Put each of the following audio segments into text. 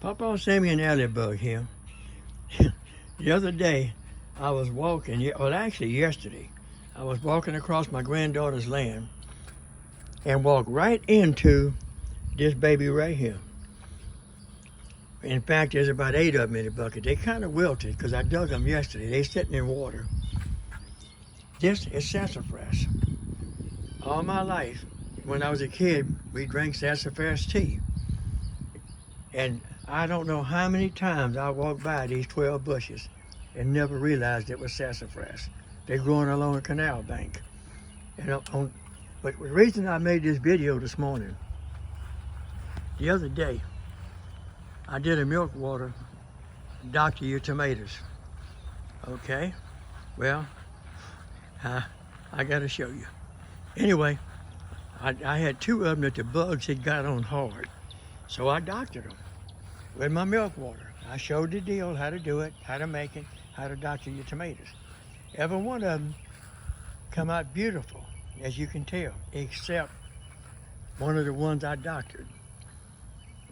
Pawpaw, Sammy, and Alley here. The other day, I was walking, well, actually yesterday, I was walking across my granddaughter's land and walked right into this baby right here. In fact, there's about 8 of them in the bucket. They kind of wilted because I dug them yesterday. They sitting in water. This is sassafras. All my life, when I was a kid, we drank sassafras tea. And I don't know how many times I walked by these 12 bushes and never realized it was sassafras. They're growing along a canal bank. But the reason I made this video this morning, the other day, I did a milk water, doctor your tomatoes. Okay, well, I gotta show you. Anyway, I had 2 of them that the bugs had got on hard. So I doctored them with my milk water. I showed the deal, how to do it, how to make it, how to doctor your tomatoes. Every one of them come out beautiful, as you can tell, except one of the ones I doctored,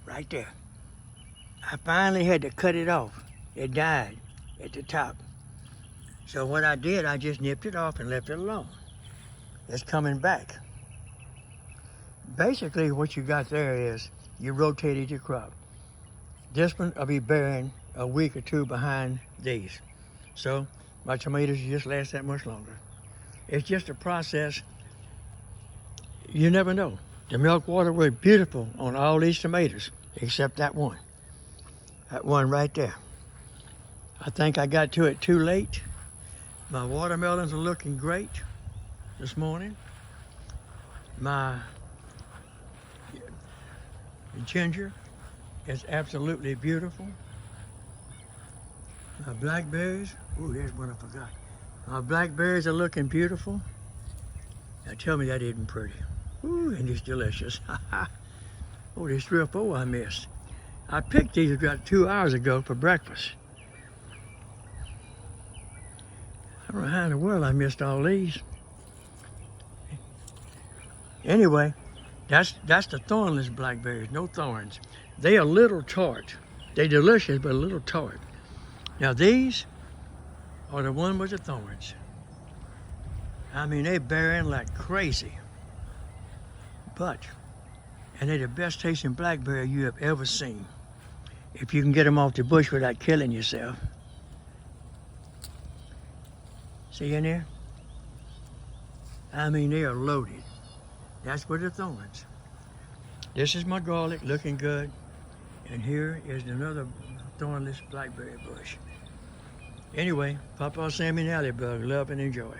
right there. I finally had to cut it off. It died at the top. So what I did, I just nipped it off and left it alone. It's coming back. Basically, what you got there is you rotated your crop. This one will be bearing a week or 2 behind these. So my tomatoes just last that much longer. It's just a process. You never know. The milk water was beautiful on all these tomatoes, except that one. That one right there. I think I got to it too late. My watermelons are looking great this morning. My ginger is absolutely beautiful. My blackberries, ooh, there's one I forgot. My blackberries are looking beautiful. Now tell me that isn't pretty. Ooh, and it's delicious. Oh, there's 3 or 4 I missed. I picked these about 2 hours ago for breakfast. I don't know how in the world I missed all these. Anyway, that's the thornless blackberries, no thorns. They are a little tart. They're delicious, but a little tart. Now these are the one with the thorns. I mean, they're bearing like crazy. And they're the best tasting blackberry you have ever seen. If you can get them off the bush without killing yourself. See in there? I mean, they are loaded. That's with the thorns. This is my garlic looking good. And here is another thornless blackberry bush. Anyway, Pawpaw, Sammy, and Alley, love and enjoy.